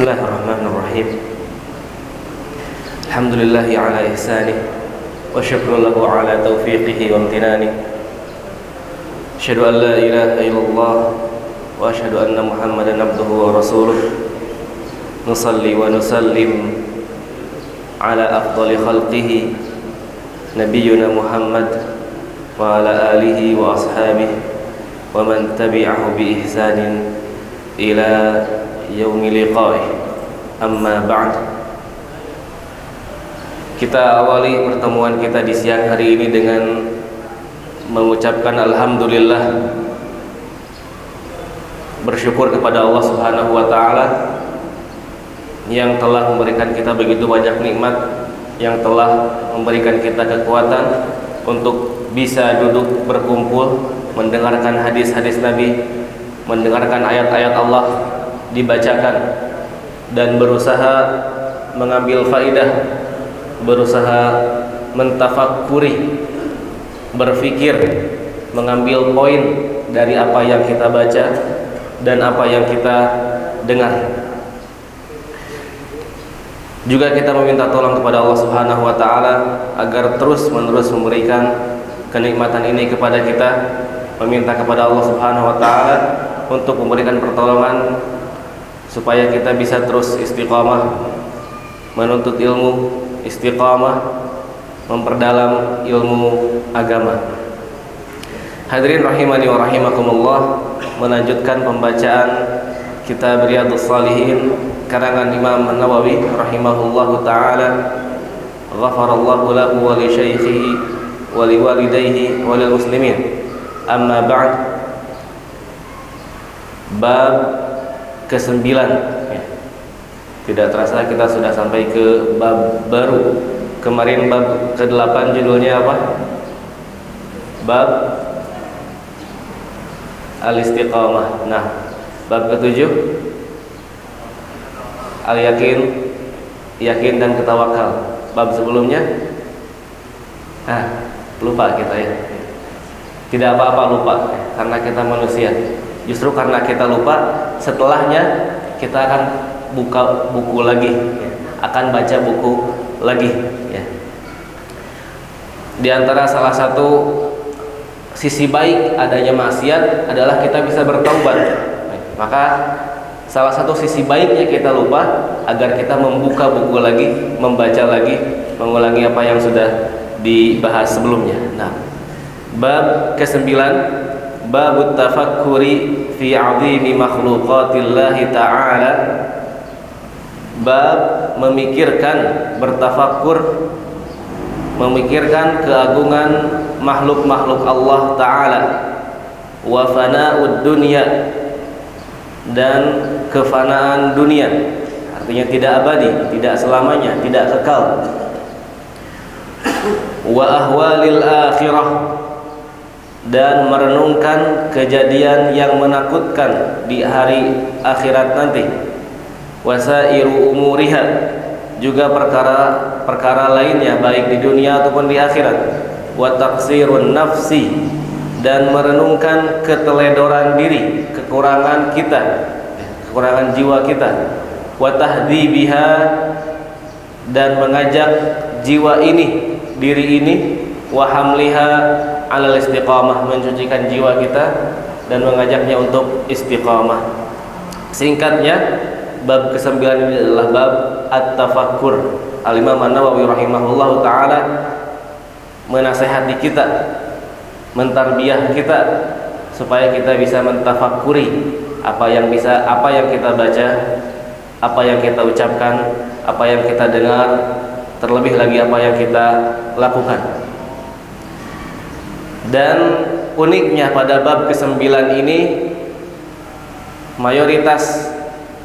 Bismillahirrahmanirrahim. Alhamdulillahi ala ihsanih wa syukru lahu ala taufiqihi wa amtinanih. Asyhadu an la ilaha illallah wa asyhadu anna Muhammadan abduhu wa rasuluh. Nusalli wa nusallim ala afdali khalqihi nabiyyuna Muhammad wa ala alihi wa ashabihi wa man tabi'ahu bi ihsanin ila yaumi liqa'ih. Amma ba'd. Kita awali pertemuan kita di siang hari ini dengan mengucapkan alhamdulillah, bersyukur kepada Allah Subhanahu wa taala yang telah memberikan kita begitu banyak nikmat, yang telah memberikan kita kekuatan untuk bisa duduk berkumpul mendengarkan hadis-hadis Nabi, mendengarkan ayat-ayat Allah dibacakan dan berusaha mengambil faidah, berusaha mentafakuri, berfikir, mengambil poin dari apa yang kita baca dan apa yang kita dengar. Juga kita meminta tolong kepada Allah Subhanahu wa taala agar terus-menerus memberikan kenikmatan ini kepada kita, meminta kepada Allah Subhanahu wa taala untuk memberikan pertolongan supaya kita bisa terus istiqamah menuntut ilmu, istiqamah memperdalam ilmu agama. Hadirin rahimani wa rahimakumullah, melanjutkan pembacaan kitab Riyadhus Shalihin karangan Imam An-Nawawi rahimahullahu taala. Ghafarallahu lahu wa li syaikhihi wa li walidayhi wa lil muslimin. Amma ba'd. Bab ke-9 ya. Tidak terasa kita sudah sampai ke bab baru. Kemarin bab ke-8 judulnya apa? Bab al-istiqamah. Nah, bab ke-7 al-yakin, yakin dan ketawakal. Bab sebelumnya lupa kita ya. Tidak apa-apa lupa, karena kita manusia. Justru karena kita lupa, setelahnya kita akan buka buku lagi ya. Akan baca buku lagi ya. Di antara salah satu sisi baik adanya maksiat adalah kita bisa bertaubat. Maka salah satu sisi baiknya kita lupa agar kita membuka buku lagi, membaca lagi, mengulangi apa yang sudah dibahas sebelumnya. Nah, bab ke-9, babut tafakkuri fi 'azimi makhluqatillahi ta'ala. Bab memikirkan, bertafakkur, memikirkan keagungan makhluk-makhluk Allah Ta'ala, wa fana'ud dunya, dan kefanaan dunia, artinya tidak abadi, tidak selamanya, tidak kekal. Wa ahwalil akhirah, dan merenungkan kejadian yang menakutkan di hari akhirat nanti. Wasairu umuriha, juga perkara-perkara lainnya baik di dunia ataupun di akhirat. Wa taqsirun nafsi, dan merenungkan keteledoran diri, kekurangan kita, kekurangan jiwa kita. Wa tahdzibiha, dan mengajak jiwa ini, diri ini, wa hamliha 'alal istiqamah, mencucikan jiwa kita dan mengajaknya untuk istiqamah. Singkatnya, bab ke-9 ini adalah bab at-tafakkur. Al-Imam An-Nawawi rahimahullahu taala menasihati kita, mentarbiyah kita supaya kita bisa mentafakuri apa yang kita baca, apa yang kita ucapkan, apa yang kita dengar, terlebih lagi apa yang kita lakukan. Dan uniknya pada bab ke-9 ini, mayoritas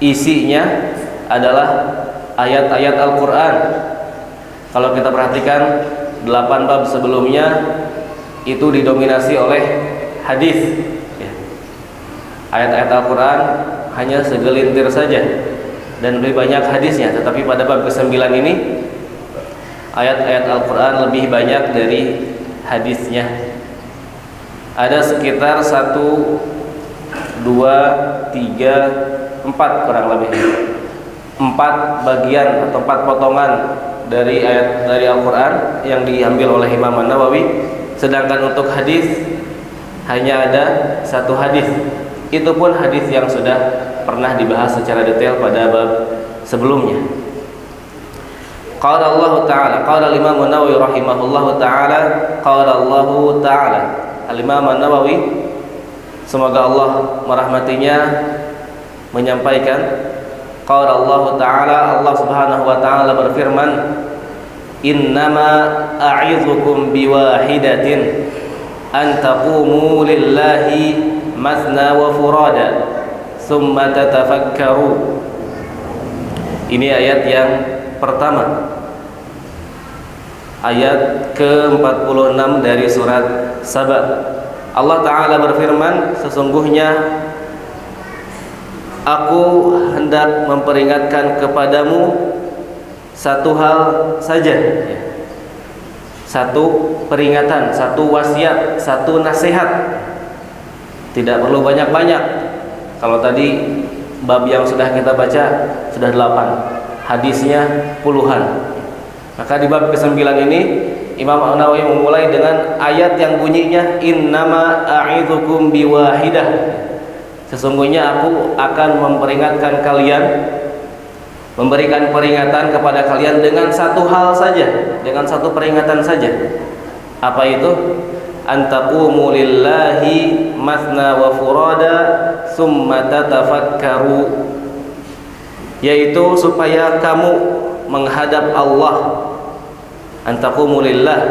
isinya adalah ayat-ayat Al-Quran. Kalau kita perhatikan 8 bab sebelumnya itu didominasi oleh hadis ya. Ayat-ayat Al-Quran hanya segelintir saja dan lebih banyak hadisnya. Tetapi pada bab ke-9 ini ayat-ayat Al-Quran lebih banyak dari hadisnya. Ada sekitar 1, 2, 3, 4 kurang lebih. 4 bagian atau 4 potongan dari ayat dari Al-Quran yang diambil oleh Imam An-Nawawi, sedangkan untuk hadis hanya ada 1 hadis. Itu pun hadis yang sudah pernah dibahas secara detail pada bab sebelumnya. Qala Allah Ta'ala, qala Imam An-Nawawi rahimahullahu ta'ala, qala Allah Ta'ala. Al-Imam An-Nawawi, semoga Allah merahmatinya, menyampaikan, qala Allah Ta'ala, Allah Subhanahu wa taala berfirman, innama a'idzukum biwahidatin an taqumu lillahi mathna wa furada thumma tatafakkaru. Ini ayat yang pertama, ayat ke-46 dari surat Saba. Allah Ta'ala berfirman, sesungguhnya aku hendak memperingatkan kepadamu satu hal saja, satu peringatan, satu wasiat, satu nasihat. Tidak perlu banyak-banyak. Kalau tadi bab yang sudah kita baca sudah 8, hadisnya puluhan. Maka di bab ke-9 ini Imam An-Nawawi memulai dengan ayat yang bunyinya innama a'idzukum biwahidah. Sesungguhnya aku akan memperingatkan kalian, memberikan peringatan kepada kalian dengan satu hal saja, dengan satu peringatan saja. Apa itu? Antaqumu lillahi mathna wa furada summa tatafakkaru, yaitu supaya kamu menghadap Allah. Antaqumu lillah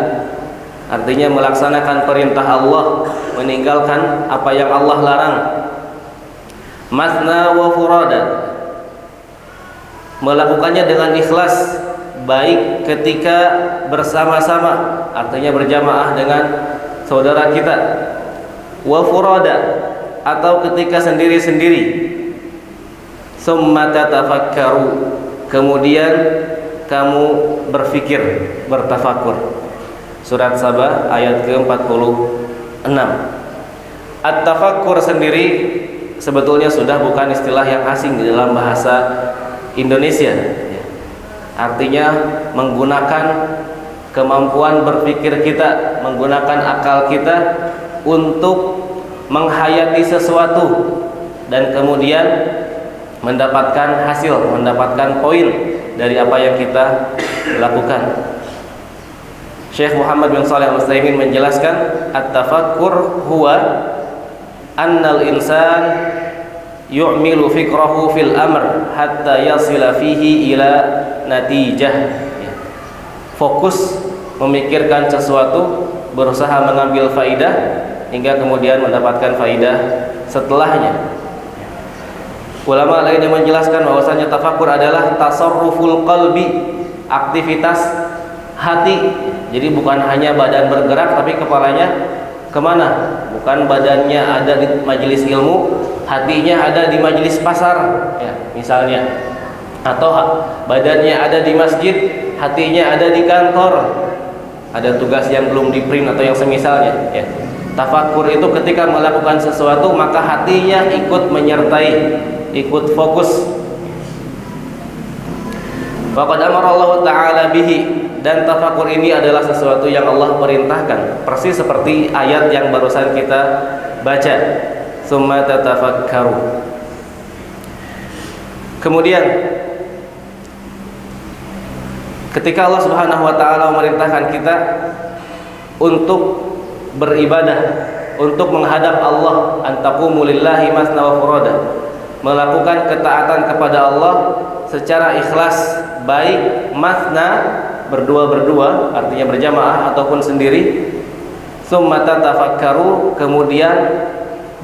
artinya melaksanakan perintah Allah, meninggalkan apa yang Allah larang. Mathna wa furada, melakukannya dengan ikhlas, baik ketika bersama-sama, artinya berjamaah dengan saudara kita, wa furada, atau ketika sendiri-sendiri. Summa tatafakkaru, kemudian kamu berfikir, bertafakur. Surat Saba ayat ke-46. At-tafakkur sendiri sebetulnya sudah bukan istilah yang asing di dalam bahasa Indonesia. Artinya menggunakan kemampuan berpikir kita, menggunakan akal kita untuk menghayati sesuatu dan kemudian mendapatkan hasil, mendapatkan poin dari apa yang kita lakukan. Syekh Muhammad bin Shalih Al-Utsaimin menjelaskan, at-tafakkur huwa annal insan yu'milu fikrahu fil amr hatta yasila fihi ila natijah. Fokus memikirkan sesuatu, berusaha mengambil faidah hingga kemudian mendapatkan faidah setelahnya. Ulama lain yang menjelaskan bahwasanya tafakur adalah tasarruful qalbi, aktivitas hati. Jadi bukan hanya badan bergerak tapi kepalanya kemana? Bukan badannya ada di majelis ilmu, hatinya ada di majelis pasar, ya, misalnya. Atau badannya ada di masjid, hatinya ada di kantor, ada tugas yang belum di print atau yang semisalnya, ya. Tafakur itu ketika melakukan sesuatu maka hatinya ikut menyertai, ikut fokus. Faqad amara Allah Ta'ala bihi, dan tafakur ini adalah sesuatu yang Allah perintahkan, persis seperti ayat yang barusan kita baca, summa tatafakkaru. Kemudian ketika Allah Subhanahu wa taala memerintahkan kita untuk beribadah, untuk menghadap Allah, antaqumu lillahi masna wa furada, melakukan ketaatan kepada Allah secara ikhlas, baik masna, berdua-berdua, artinya berjamaah ataupun sendiri. Summa tatafakkaru, kemudian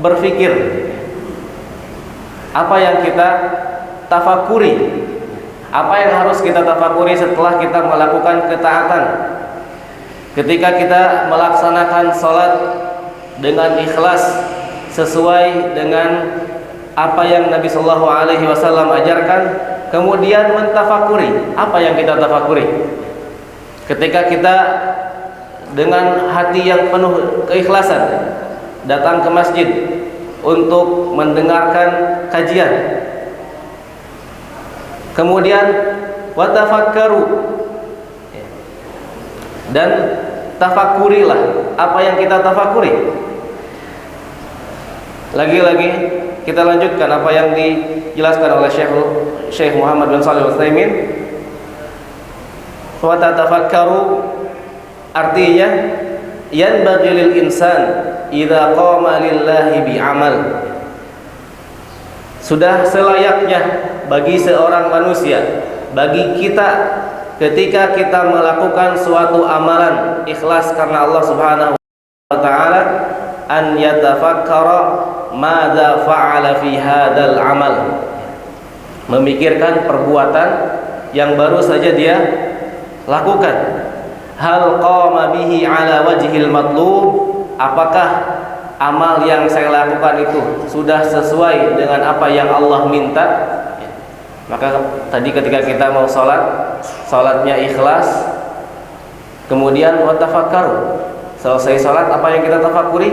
berfikir. Apa yang kita tafakuri? Apa yang harus kita tafakuri setelah kita melakukan ketaatan? Ketika kita melaksanakan salat dengan ikhlas sesuai dengan apa yang Nabi Sallallahu Alaihi Wasallam ajarkan, kemudian mentafakuri apa yang kita tafakuri. Ketika kita dengan hati yang penuh keikhlasan datang ke masjid untuk mendengarkan kajian, Kemudian watafakkaru, dan tafakurilah apa yang kita tafakuri. Lagi-lagi kita lanjutkan apa yang dijelaskan oleh Syekh Muhammad bin Shalih Al-Utsaimin. Wa tatafakkaru artinya yanbaghi lil insan idza qama lillahi bi'amal. Sudah selayaknya bagi seorang manusia, bagi kita, ketika kita melakukan suatu amalan ikhlas karena Allah Subhanahu wa taala, an yatafakkara madza fa'ala fi hadzal amal, memikirkan perbuatan yang baru saja dia lakukan. Hal qama bihi ala wajhil matlub, apakah amal yang saya lakukan itu sudah sesuai dengan apa yang Allah minta? Maka tadi ketika kita mau salatnya ikhlas, kemudian watafakkaru, selesai salat apa yang kita tafakuri?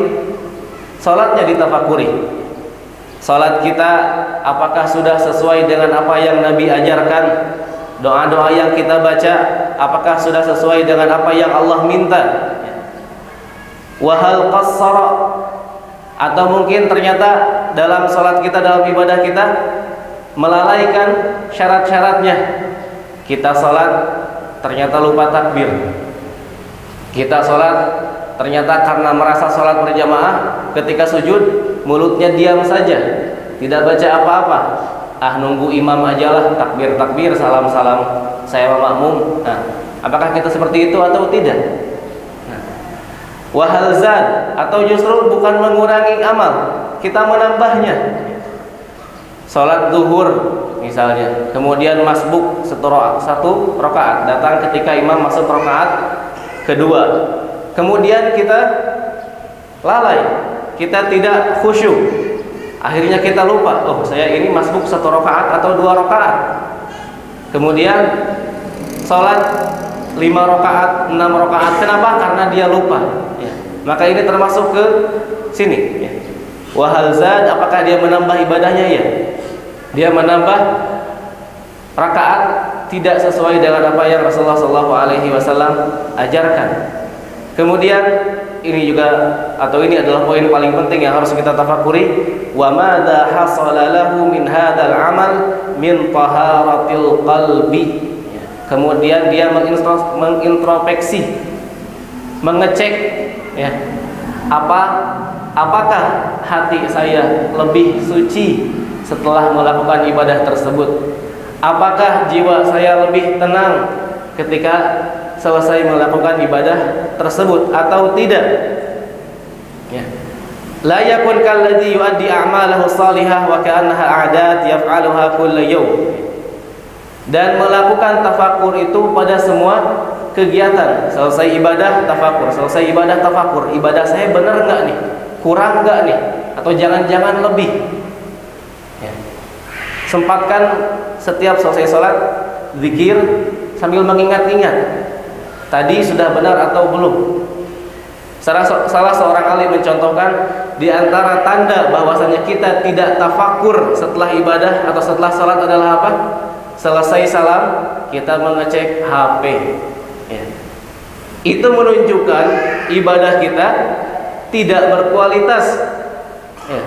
Salatnya ditafakuri. Salat kita apakah sudah sesuai dengan apa yang Nabi ajarkan? Doa-doa yang kita baca apakah sudah sesuai dengan apa yang Allah minta? Wa hal qassara, atau mungkin ternyata dalam salat kita, dalam ibadah kita melalaikan syarat-syaratnya. Kita salat ternyata lupa takbir. Kita salat ternyata karena merasa salat berjamaah, ketika sujud mulutnya diam saja, tidak baca apa-apa. Nunggu imam ajalah, takbir, salam, saya makmum. Nah, apakah kita seperti itu atau tidak? Wahal zad, atau justru bukan mengurangi amal, kita menambahnya. Salat zuhur misalnya, kemudian masbuk satu rakaat, datang ketika imam masuk rakaat kedua, kemudian kita lalai, kita tidak khusyuk. Akhirnya kita lupa, oh saya ini masbuk satu rakaat atau dua rakaat. Kemudian salat 5 rakaat, 6 rakaat. Kenapa? Karena dia lupa. Ya. Maka ini termasuk ke sini. Ya. Wahal zad, apakah dia menambah ibadahnya? Ya. Dia menambah rakaat tidak sesuai dengan apa yang Rasulullah SAW ajarkan. Kemudian ini juga, atau ini adalah poin paling penting yang harus kita tafakuri. Wa madza hasala lahu min hadzal amal min taharatil qalbi. Kemudian dia mengintrospeksi, mengecek, ya, apakah hati saya lebih suci setelah melakukan ibadah tersebut? Apakah jiwa saya lebih tenang ketika selesai melakukan ibadah tersebut atau tidak? Ya. La yakun kalladzi yuaddi a'malahu shalihah wa ka'annaha a'dat yaf'aluha kulla yawm. Dan melakukan tafakur itu pada semua kegiatan. Selesai ibadah tafakur, selesai ibadah tafakur. Ibadah saya benar enggak nih? Kurang enggak nih? Atau jangan-jangan lebih? Ya. Sempatkan setiap selesai sholat zikir sambil mengingat-ingat, tadi sudah benar atau belum. Salah seorang alim mencontohkan, di antara tanda bahwasanya kita tidak tafakur setelah ibadah atau setelah salat adalah apa? Selesai salam kita mengecek HP. Ya. Itu menunjukkan ibadah kita tidak berkualitas. Ya.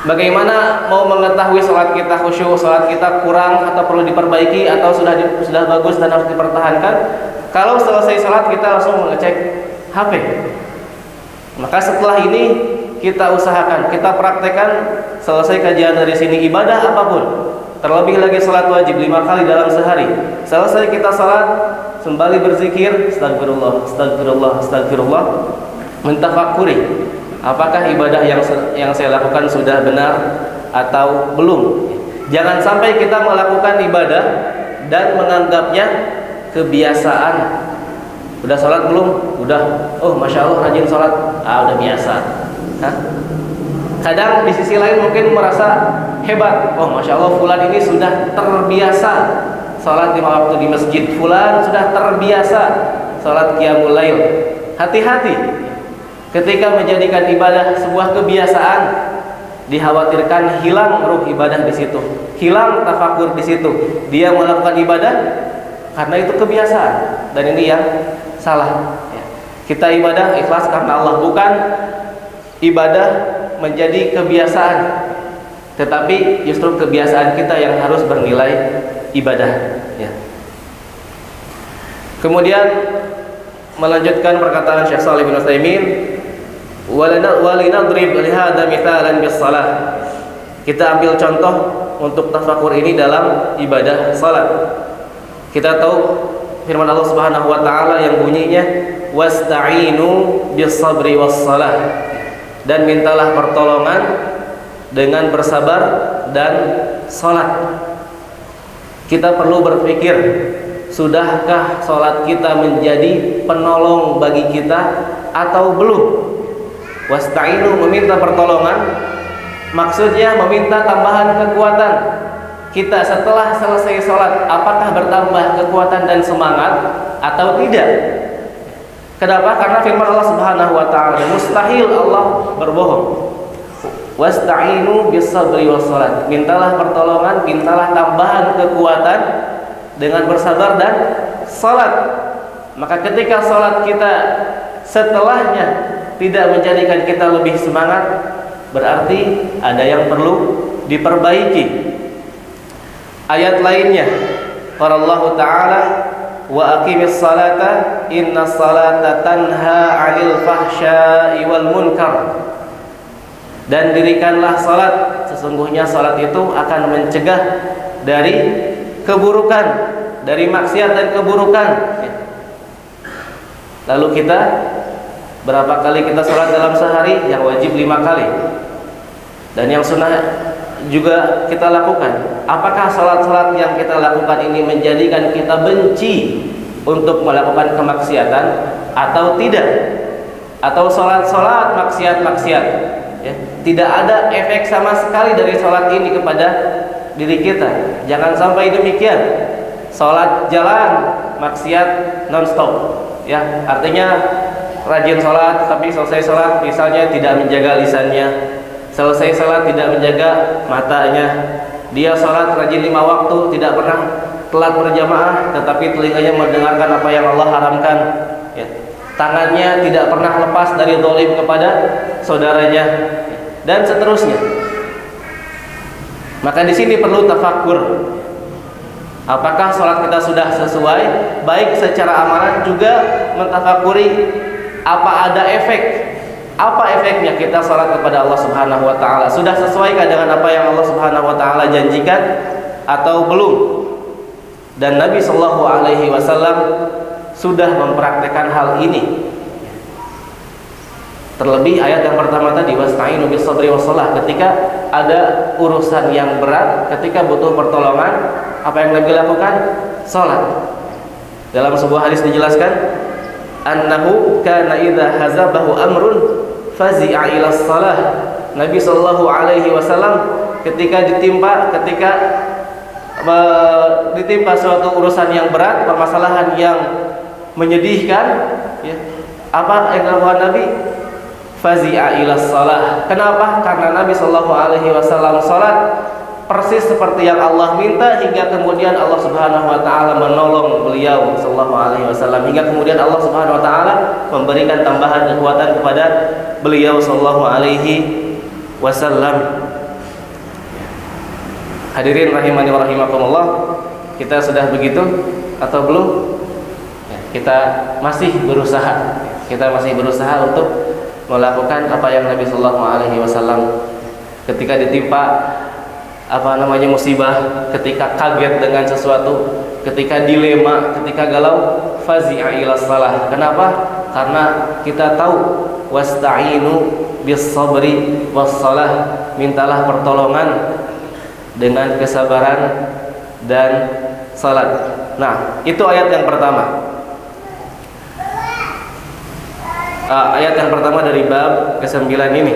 Bagaimana mau mengetahui salat kita khusyuk, salat kita kurang atau perlu diperbaiki atau sudah bagus dan harus dipertahankan? Kalau selesai salat kita langsung mengecek HP. Maka setelah ini kita usahakan, kita praktekkan selesai kajian dari sini ibadah apapun, terlebih lagi salat wajib 5 kali dalam sehari. Selesai kita salat, kembali berzikir, astagfirullah, astagfirullah, astagfirullah, mentafakuri apakah ibadah yang saya lakukan sudah benar atau belum. Jangan sampai kita melakukan ibadah dan menganggapnya kebiasaan. Udah sholat belum? Udah. Oh, masya Allah rajin sholat. Udah biasa. Hah? Kadang di sisi lain mungkin merasa hebat. Oh, masya Allah fulan ini sudah terbiasa sholat 5 waktu di masjid. Fulan sudah terbiasa sholat qiyamul lail. Hati-hati ketika menjadikan ibadah sebuah kebiasaan. dikhawatirkan hilang ruh ibadah di situ, hilang tafakur di situ. Dia melakukan ibadah karena itu kebiasaan, dan ini yang salah. Kita ibadah ikhlas karena Allah, bukan ibadah menjadi kebiasaan, tetapi justru kebiasaan kita yang harus bernilai ibadah. Kemudian melanjutkan perkataan Syekh Shalih bin Utsaimin, walinadrib lihada mithalan bis-shalah. Kita ambil contoh untuk tafakur ini dalam ibadah salat. Kita tahu firman Allah Subhanahu wa taala yang bunyinya wasta'inu bis-sabri was-shalah, dan mintalah pertolongan dengan bersabar dan salat. Kita perlu berpikir, sudahkah salat kita menjadi penolong bagi kita atau belum? Wasta'inu, meminta pertolongan, maksudnya meminta tambahan kekuatan. Kita setelah selesai sholat, apakah bertambah kekuatan dan semangat atau tidak? Kenapa? Karena firman Allah Subhanahu wa taala, mustahil Allah berbohong. Wasta'inu bis-sabri was-shalah. Mintalah pertolongan, mintalah tambahan kekuatan dengan bersabar dan salat. Maka ketika salat kita setelahnya tidak menjadikan kita lebih semangat, berarti ada yang perlu diperbaiki. Ayat lainnya, qala Allah Ta'ala, wa aqimis salata innas salata tanha 'anil fahsya'i wal munkar. Dan dirikanlah salat, sesungguhnya salat itu akan mencegah dari keburukan, dari maksiat dan keburukan. Lalu kita berapa kali kita salat dalam sehari? Yang wajib 5 kali, dan yang sunnah juga kita lakukan. Apakah salat-salat yang kita lakukan ini menjadikan kita benci untuk melakukan kemaksiatan atau tidak? Atau salat-salat maksiat-maksiat, tidak ada efek sama sekali dari salat ini kepada diri kita? Jangan sampai demikian. Salat jalan, maksiat non-stop, artinya rajin salat, tapi selesai salat misalnya tidak menjaga lisannya, selesai salat tidak menjaga matanya. Dia salat rajin 5 waktu, tidak pernah telat berjamaah, tetapi telinganya mendengarkan apa yang Allah haramkan. Tangannya tidak pernah lepas dari zalim kepada saudaranya, dan seterusnya. Maka di sini perlu tafakkur. Apakah salat kita sudah sesuai, baik secara amalan, juga mentafakuri apa ada efek. Apa efeknya kita salat kepada Allah Subhanahu wa taala? Sudah sesuaikah dengan apa yang Allah Subhanahu wa taala janjikan atau belum? Dan Nabi sallallahu alaihi wasallam sudah mempraktekkan hal ini. Terlebih ayat yang pertama tadi, wasta'inu bis-sabri was-shalah, ketika ada urusan yang berat, ketika butuh pertolongan, apa yang Nabi lakukan? Salat. Dalam sebuah hadis dijelaskan, annahu kana idza hazabahu amrun fazi'a ila shalah. Nabi sallallahu alaihi wasallam ketika ditimpa suatu urusan yang berat, permasalahan yang menyedihkan, apa yang dilakukan Nabi? Fazi'a ila shalah. Kenapa? Karena Nabi sallallahu alaihi wasallam salat persis seperti yang Allah minta, hingga kemudian Allah Subhanahu wa taala menolong beliau sallallahu alaihi wasallam, hingga kemudian Allah Subhanahu wa taala memberikan tambahan kekuatan kepada beliau sallallahu alaihi wasallam. Hadirin rahimani wa rahimakumullah, kita sudah begitu atau belum? Kita masih berusaha. Kita masih berusaha untuk melakukan apa yang Nabi sallallahu alaihi wasallam ketika ditimpa musibah, ketika kaget dengan sesuatu, ketika dilema, ketika galau, fazi'a ila shalah. Kenapa? Karena kita tahu wasta'inu bis-sabri was-shalah, mintalah pertolongan dengan kesabaran dan salat. Nah, itu ayat yang pertama. Ayat yang pertama dari bab ke-9 ini.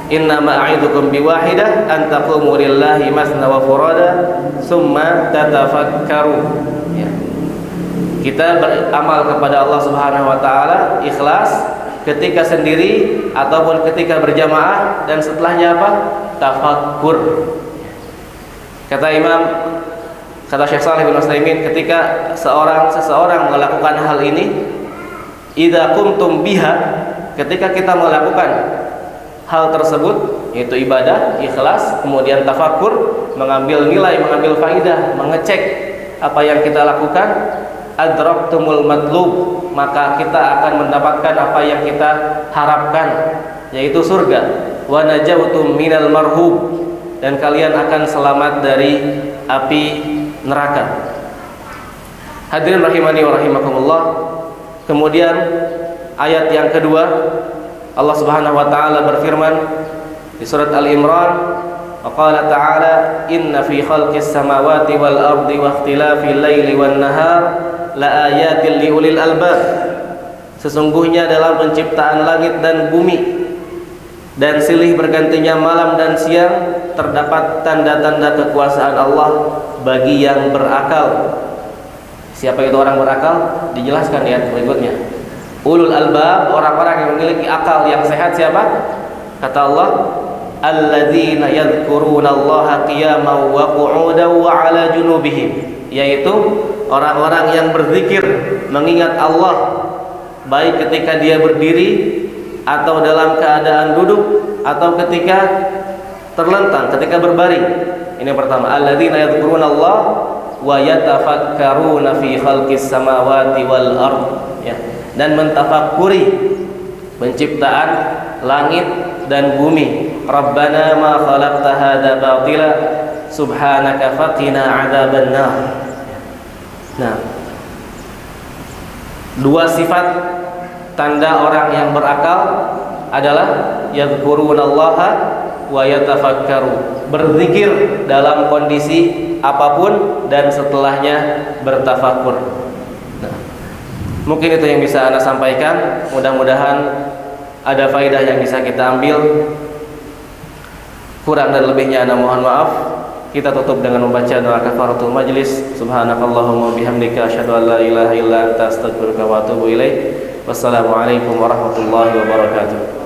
Inna ma'a'idukum biwahidah an taqumu lillahi masna wa furada summa tatafakkaru. Kita beramal kepada Allah Subhanahu wa taala ikhlas ketika sendiri ataupun ketika berjamaah, dan setelahnya apa? tafakkur. Kata Syekh Shalih bin Utsaimin, ketika seseorang melakukan hal ini, idza kuntum biha, ketika kita melakukan hal tersebut, yaitu ibadah, ikhlas, kemudian tafakkur, mengambil nilai, mengambil faidah, mengecek apa yang kita lakukan, adraktumul matlub, maka kita akan mendapatkan apa yang kita harapkan, yaitu surga. Wa najawtum minal marhub, dan kalian akan selamat dari api neraka. Hadirin rahimani wa rahimakumullah. Kemudian ayat yang kedua, Allah Subhanahu wa taala berfirman di surat Al-Imran, qala ta'ala inna fi khalqis samawati wal ardi wa ikhtilafil laili wan nahar la ayatin liulil albab. Sesungguhnya dalam penciptaan langit dan bumi dan silih bergantinya malam dan siang terdapat tanda-tanda kekuasaan Allah bagi yang berakal. Siapa itu orang berakal? Dijelaskan di ayat berikutnya. Ulul albab, orang-orang yang memiliki akal yang sehat siapa? Kata Allah, alladzina yadhkurunallaha qiyaman wa qu'udan wa 'ala junubihim, yaitu orang-orang yang berzikir, mengingat Allah baik ketika dia berdiri atau dalam keadaan duduk atau ketika terlentang, ketika berbaring. Ini yang pertama, alladzina yadhkurunallaha wa yatafakkaruna fi khalqis samawati wal ard, ya, dan mentafakuri penciptaan langit dan bumi. Rabbana ma khalaqta hadza batila subhanaka faqina adzabannar. Nah, dua sifat tanda orang yang berakal adalah yadhkurunallaha wa yatafakkaru, berzikir dalam kondisi apapun dan setelahnya bertafakur. Nah, mungkin itu yang bisa Anda sampaikan. Mudah-mudahan ada faidah yang bisa kita ambil. Kurang dan lebihnya Anda mohon maaf. Kita tutup dengan membaca doa kafaratul majlis. Subhanakallahumma bihamdika asyhadu an la ilaha illa anta astaghfiruka wa atubu ilaik. Wassalamualaikum warahmatullahi wabarakatuh.